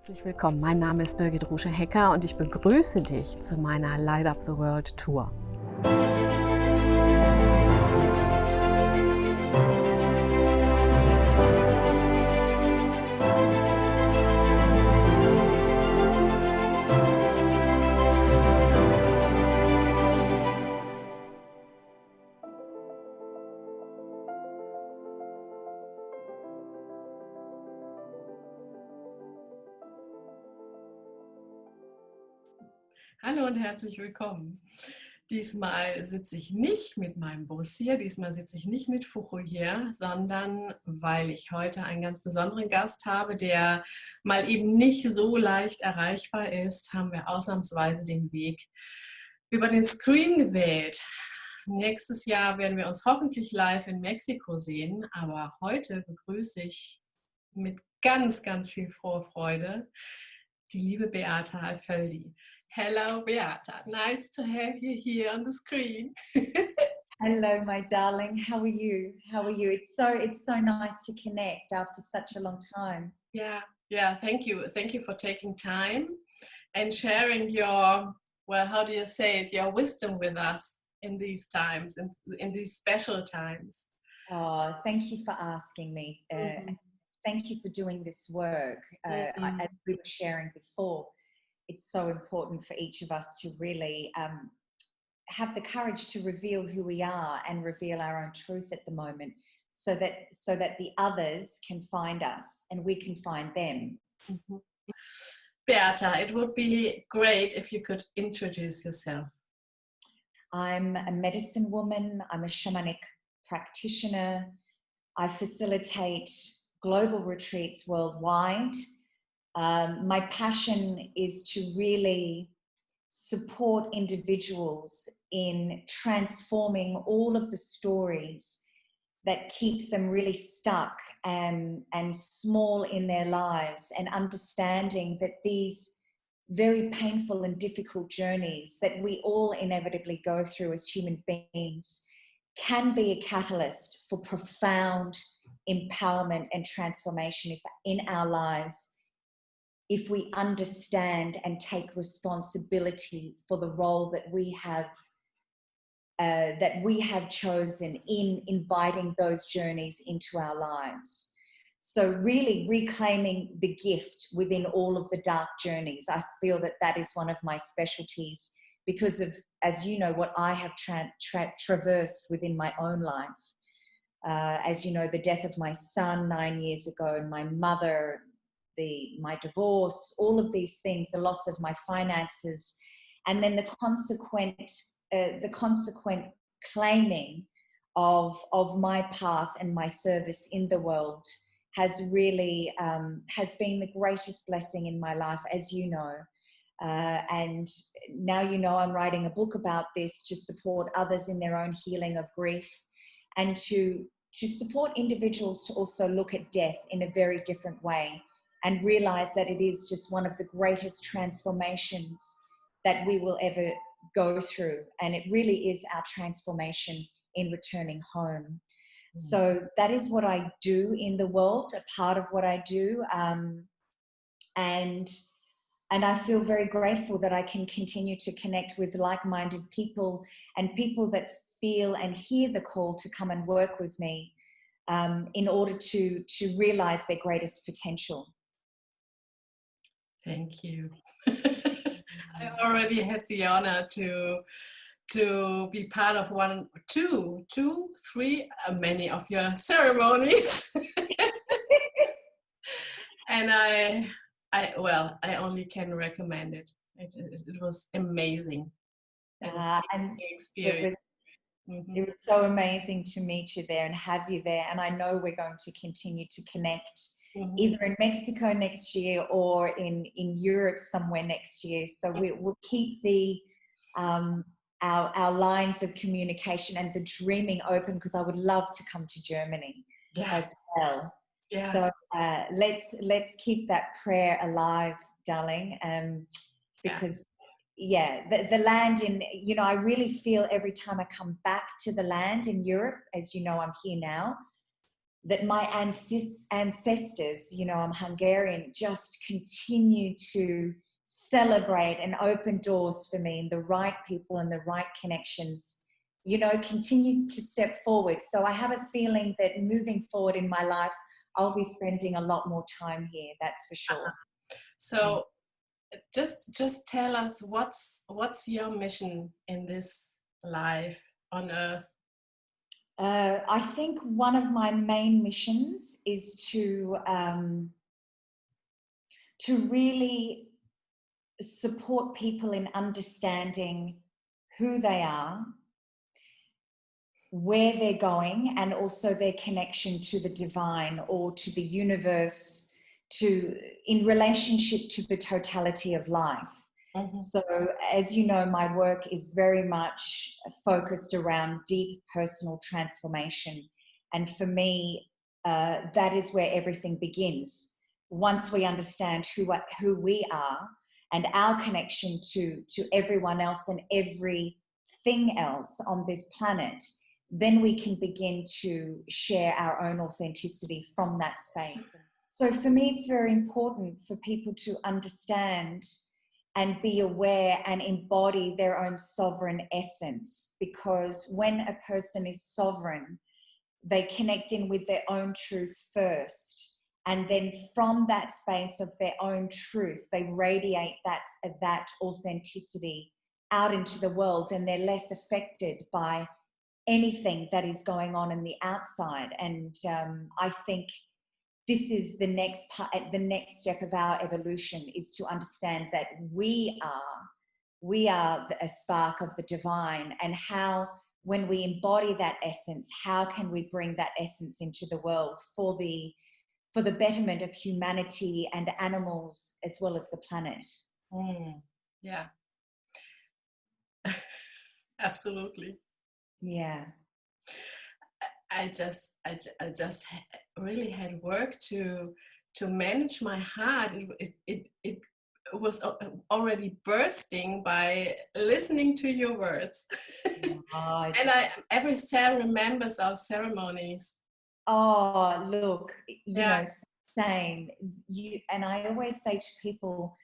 Herzlich willkommen, mein Name ist Birgit Rusche-Hecker und ich begrüße dich zu meiner Light Up the World Tour. Hallo und herzlich willkommen. Diesmal sitze ich nicht mit meinem Bus hier, diesmal sitze ich nicht mit Fucho hier, sondern weil ich heute einen ganz besonderen Gast habe, der mal eben nicht so leicht erreichbar ist, haben wir ausnahmsweise den Weg über den Screen gewählt. Nächstes Jahr werden wir uns hoffentlich live in Mexiko sehen, aber heute begrüße ich mit ganz, ganz viel Vorfreude die liebe Béata Alföldi. Hello, Béata. Nice to have you here on the screen. Hello, my darling. How are you? How are you? It's so nice to connect after such a long time. Yeah. Thank you. Thank you for taking time and sharing your, well, how do you say it, your wisdom with us in these times, in these special times. Oh, thank you for asking me. Thank you for doing this work. As we were sharing before, it's so important for each of us to really have the courage to reveal who we are and reveal our own truth at the moment, so that the others can find us and we can find them. Béata, it would be great if you could introduce yourself. I'm a medicine woman. I'm a shamanic practitioner. I facilitate global retreats worldwide. My passion is to really support individuals in transforming all of the stories that keep them really stuck and small in their lives, and understanding that these very painful and difficult journeys that we all inevitably go through as human beings can be a catalyst for profound empowerment and transformation in our lives, if we understand and take responsibility for the role that we have chosen in inviting those journeys into our lives. So really reclaiming the gift within all of the dark journeys. I feel that is one of my specialties, because of, as you know, what I have traversed within my own life. As you know, the death of my son 9 years ago, and my mother, my divorce, all of these things, the loss of my finances, and then the consequent claiming of my path and my service in the world has really has been the greatest blessing in my life, as you know. And now you know I'm writing a book about this to support others in their own healing of grief, and to support individuals to also look at death in a very different way, and realize that it is just one of the greatest transformations that we will ever go through. And it really is our transformation in returning home. So that is what I do in the world, a part of what I do. And I feel very grateful that I can continue to connect with like-minded people, and people that feel and hear the call to come and work with me in order to realize their greatest potential. Thank you. I already had the honor to be part of many of your ceremonies. And I only can recommend it. It was amazing. And experience. It was so amazing to meet you there and have you there. And I know we're going to continue to connect, either in Mexico next year or in Europe somewhere next year. So we'll keep our lines of communication and the dreaming open, because I would love to come to Germany as well. Yeah. So let's keep that prayer alive, darling. Because the land I really feel every time I come back to the land in Europe, as you know, I'm here now, that my ancestors, you know, I'm Hungarian, just continue to celebrate and open doors for me, and the right people and the right connections, you know, continues to step forward. So I have a feeling that moving forward in my life, I'll be spending a lot more time here, that's for sure. So just tell us what's your mission in this life on earth? I think one of my main missions is to really support people in understanding who they are, where they're going, and also their connection to the divine or to the universe, in relationship to the totality of life. Mm-hmm. So, as you know, my work is very much focused around deep personal transformation. And for me, that is where everything begins. Once we understand who we are and our connection to everyone else and everything else on this planet, then we can begin to share our own authenticity from that space. So for me, it's very important for people to understand and be aware and embody their own sovereign essence, because when a person is sovereign, they connect in with their own truth first, and then from that space of their own truth, they radiate that authenticity out into the world, and they're less affected by anything that is going on in the outside. And I think this is the next step of our evolution, is to understand that we are a spark of the divine, and how, when we embody that essence, how can we bring that essence into the world for the betterment of humanity and animals as well as the planet. Yeah. Absolutely. Yeah. I just really had work to manage my heart. It was already bursting by listening to your words. And every cell remembers our ceremonies. Oh, look, you know, same. And I always say to people,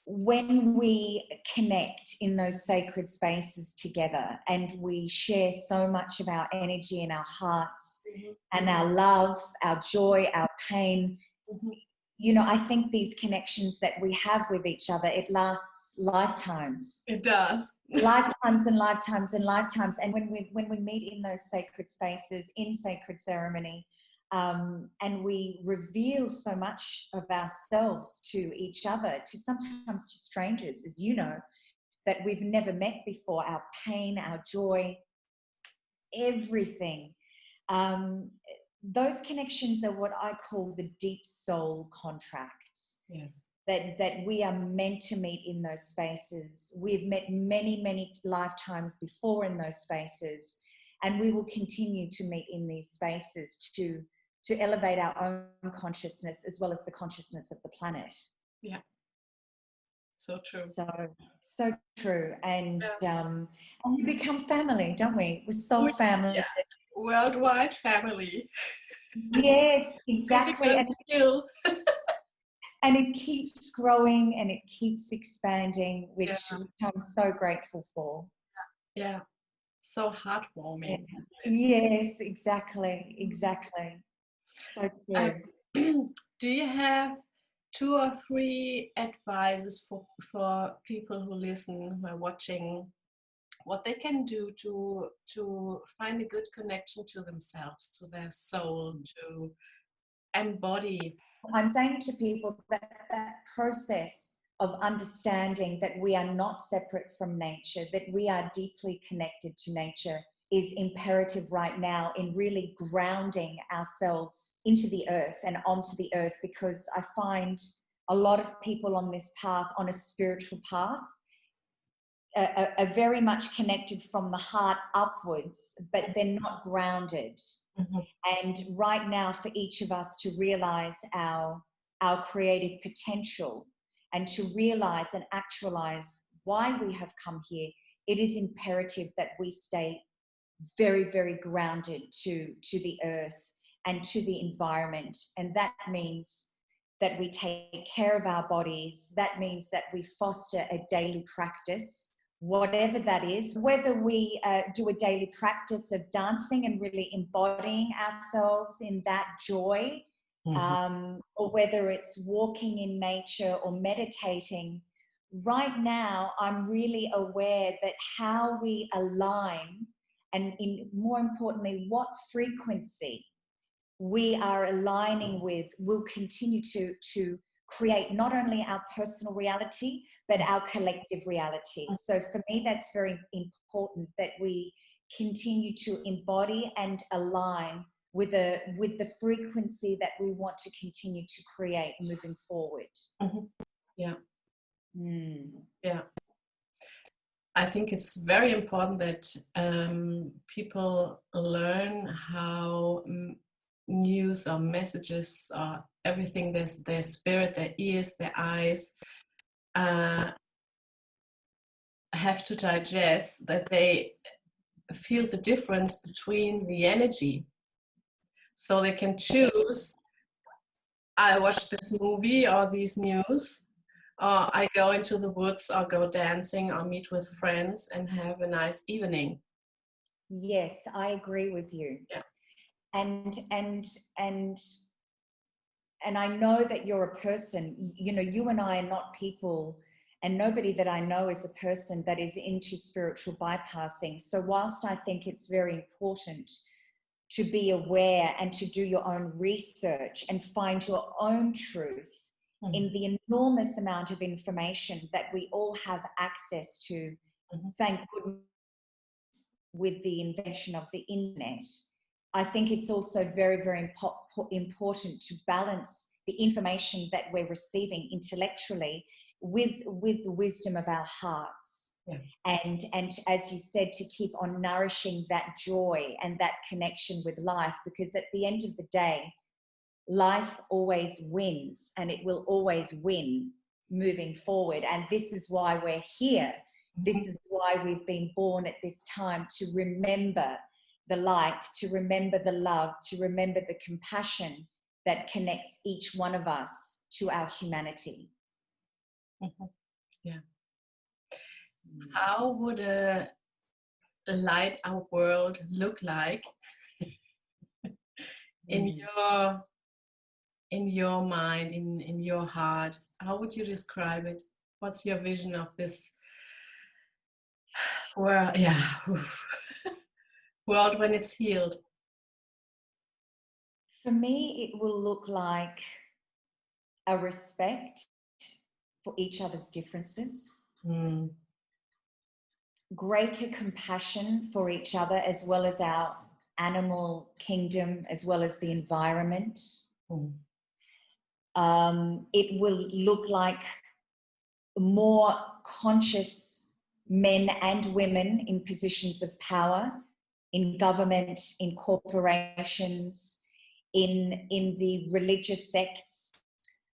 when we connect in those sacred spaces together and we share so much of our energy and our hearts, mm-hmm. and our love, our joy, our pain, mm-hmm. you know, I think these connections that we have with each other, it lasts lifetimes. It does. Lifetimes and lifetimes and lifetimes. And when we meet in those sacred spaces, in sacred ceremony, and we reveal so much of ourselves to each other, to sometimes to strangers, as you know, that we've never met before, our pain, our joy, everything. Those connections are what I call the deep soul contracts. Yes. That we are meant to meet in those spaces. We've met many, many lifetimes before in those spaces, and we will continue to meet in these spaces to elevate our own consciousness as well as the consciousness of the planet. Yeah. So true. So true. And we become family, don't we? We're soul family. Yeah. Worldwide family. Yes, exactly. And it keeps growing and it keeps expanding, which I'm so grateful for. Yeah. So heartwarming. Yes, exactly. So true. Do you have 2 or 3 advices for people who listen, who are watching, what they can do to find a good connection to themselves, to their soul, to embody? I'm saying to people that process of understanding that we are not separate from nature, that we are deeply connected to nature, is imperative right now in really grounding ourselves into the earth and onto the earth, because I find a lot of people on this path, on a spiritual path, are very much connected from the heart upwards, but they're not grounded. Mm-hmm. And right now, for each of us to realize our creative potential and to realize and actualize why we have come here, it is imperative that we stay very, very grounded to the earth and to the environment. And that means that we take care of our bodies. That means that we foster a daily practice, whatever that is, whether we do a daily practice of dancing and really embodying ourselves in that joy, or whether it's walking in nature or meditating. Right now, I'm really aware that how we align, and more importantly, what frequency we are aligning with, will continue to create not only our personal reality, but our collective reality. So for me, that's very important that we continue to embody and align with the frequency that we want to continue to create moving forward. Yeah. Yeah. I think it's very important that people learn how news or messages or everything, their spirit, their ears, their eyes, have to digest, that they feel the difference between the energy. So they can choose, I watch this movie or these news, or I go into the woods or go dancing or meet with friends and have a nice evening. Yes, I agree with you. Yeah. And I know that you're a person, you know, you and I are not people, and nobody that I know is a person that is into spiritual bypassing. So whilst I think it's very important to be aware and to do your own research and find your own truth in the enormous amount of information that we all have access to, thank goodness, with the invention of the internet, I think it's also very, very important to balance the information that we're receiving intellectually with the wisdom of our hearts. Yeah. And as you said, to keep on nourishing that joy and that connection with life, because at the end of the day, life always wins, and it will always win moving forward. And this is why we're here. This is why we've been born at this time, to remember the light, to remember the love, to remember the compassion that connects each one of us to our humanity. Yeah. How would a light our world look like in your mind, in your heart? How would you describe it? What's your vision of this world? Yeah. World when it's healed? For me, it will look like a respect for each other's differences, greater compassion for each other, as well as our animal kingdom, as well as the environment. It will look like more conscious men and women in positions of power, in government, in corporations, in the religious sects,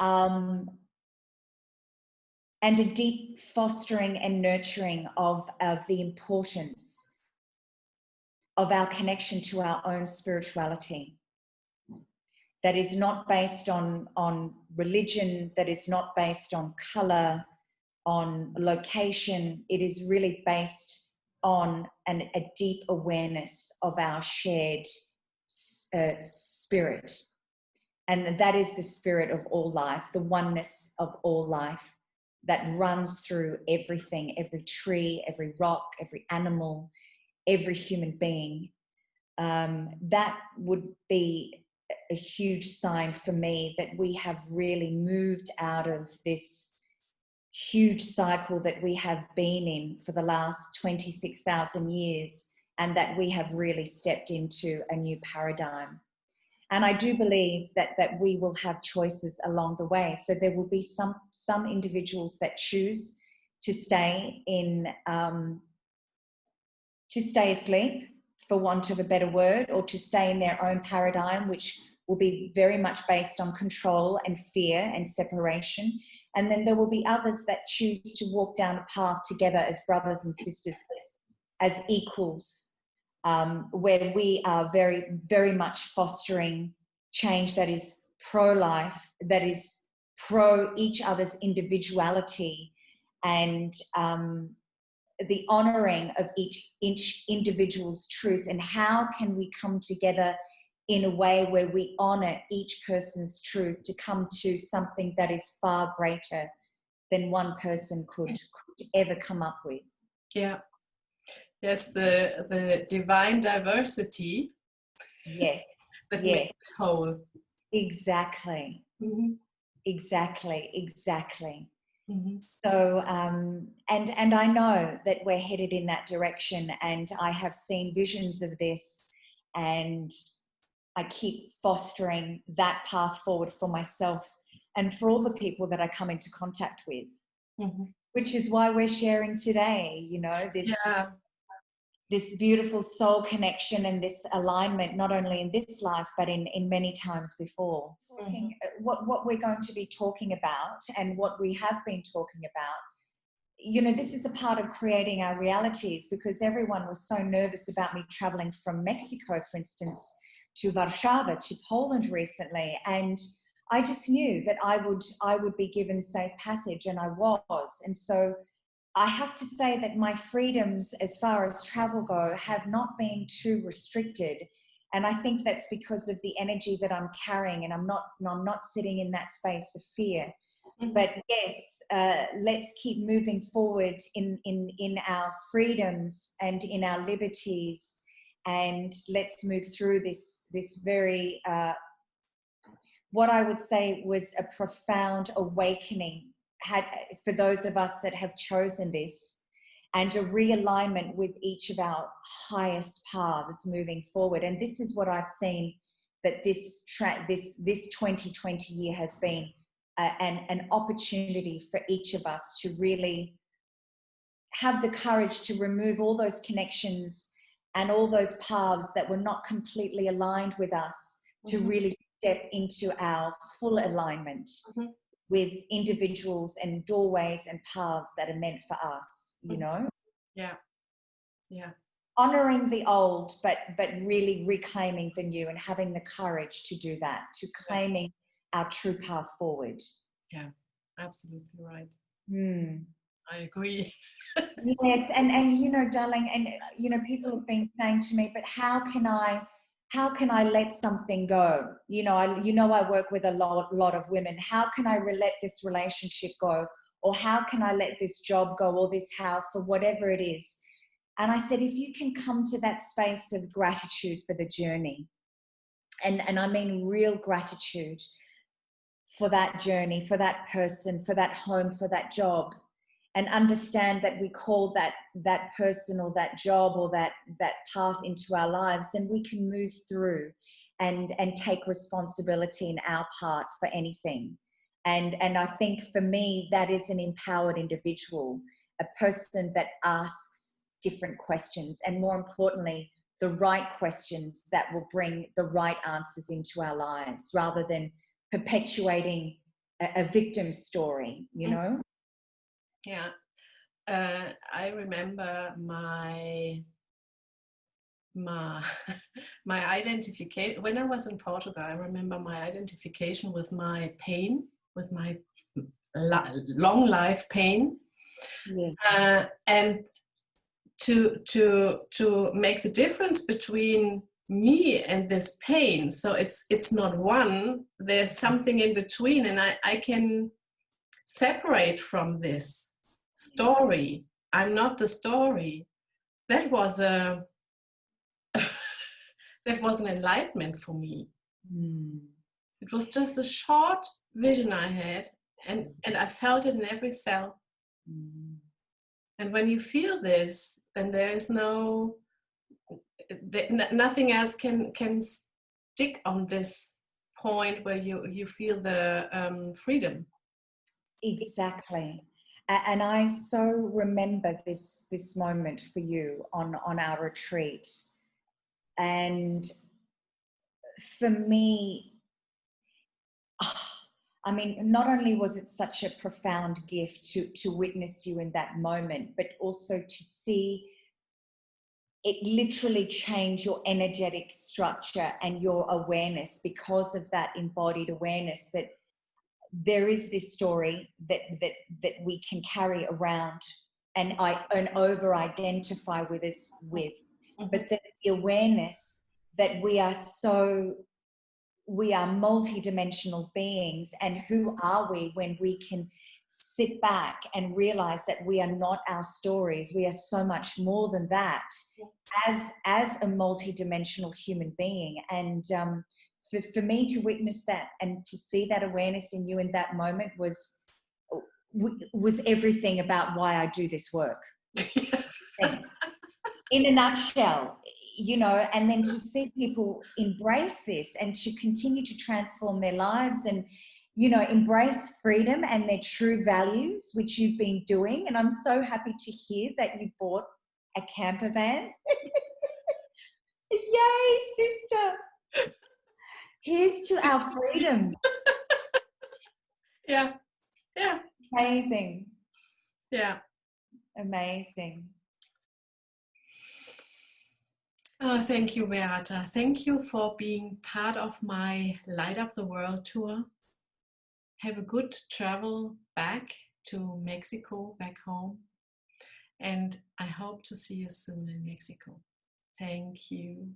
and a deep fostering and nurturing of the importance of our connection to our own spirituality. That is not based on religion, that is not based on color, on location. It is really based on a deep awareness of our shared spirit. And that is the spirit of all life, the oneness of all life that runs through everything, every tree, every rock, every animal, every human being. That would be a huge sign for me that we have really moved out of this huge cycle that we have been in for the last 26,000 years, and that we have really stepped into a new paradigm. And I do believe that we will have choices along the way. So there will be some individuals that choose to stay in, to stay asleep, for want of a better word, or to stay in their own paradigm, which will be very much based on control and fear and separation. And then there will be others that choose to walk down a path together as brothers and sisters, as equals, where we are very, very much fostering change that is pro-life, that is pro each other's individuality, and the honoring of each individual's truth. And how can we come together in a way where we honor each person's truth to come to something that is far greater than one person could ever come up with? Yeah. Yes, the divine diversity. Yes. That Yes. makes it whole. Exactly. Mm-hmm. Exactly. Mm-hmm. So, and I know that we're headed in that direction, and I have seen visions of this, and I keep fostering that path forward for myself and for all the people that I come into contact with, Mm-hmm. which is why we're sharing today, you know, this beautiful soul connection and this alignment, not only in this life, but in many times before. Mm-hmm. What we're going to be talking about, and what we have been talking about, you know, this is a part of creating our realities, because everyone was so nervous about me traveling from Mexico, for instance, to Warsaw, to Poland recently. And I just knew that I would be given safe passage, and I was. And so I have to say that my freedoms as far as travel go have not been too restricted. And I think that's because of the energy that I'm carrying, and I'm not sitting in that space of fear. Mm-hmm. But yes, let's keep moving forward in our freedoms and in our liberties, and let's move through this very, what I would say was a profound awakening for those of us that have chosen this, and a realignment with each of our highest paths moving forward. And this is what I've seen, that this 2020 year has been an opportunity for each of us to really have the courage to remove all those connections and all those paths that were not completely aligned with us, mm-hmm. to really step into our full alignment, mm-hmm. with individuals and doorways and paths that are meant for us, you know? Yeah. Honoring the old, but really reclaiming the new, and having the courage to do that, to claiming our true path forward. Yeah, absolutely right. Mm. I agree. Yes, and you know, darling, and you know, people have been saying to me, but how can I let something go? You know, I work with a lot of women. How can I let this relationship go? Or how can I let this job go, or this house, or whatever it is? And I said, if you can come to that space of gratitude for the journey, and I mean real gratitude for that journey, for that person, for that home, for that job, and understand that we call that person or that job or that path into our lives, then we can move through and take responsibility in our part for anything. And I think for me, that is an empowered individual, a person that asks different questions, and more importantly, the right questions that will bring the right answers into our lives, rather than perpetuating a victim story, you know? Yeah. I remember my identification when I was in Portugal. I remember my identification with my pain, with my long life pain, and to make the difference between me and this pain. So it's not one. There's something in between, and I can separate from this story. I'm not the story. That was an enlightenment for me. It was just a short vision I had, and I felt it in every cell. And when you feel this, then there is nothing else can stick on this point where you feel the freedom. Exactly. And I so remember this moment for you on our retreat. And for me, I mean, not only was it such a profound gift to witness you in that moment, but also to see it literally changed your energetic structure and your awareness because of that embodied awareness that there is this story that we can carry around and over identify with us with, but the awareness that we are multidimensional beings, and who are we when we can sit back and realize that we are not our stories, we are so much more than that as a multidimensional human being. And for me to witness that and to see that awareness in you in that moment was everything about why I do this work. In a nutshell, you know, and then to see people embrace this and to continue to transform their lives and, you know, embrace freedom and their true values, which you've been doing. And I'm so happy to hear that you bought a camper van. Yay, sister. Here's to our freedom. Yeah. Amazing. Yeah. Amazing. Oh, thank you, Béata. Thank you for being part of my Light Up the World tour. Have a good travel back to Mexico, back home. And I hope to see you soon in Mexico. Thank you.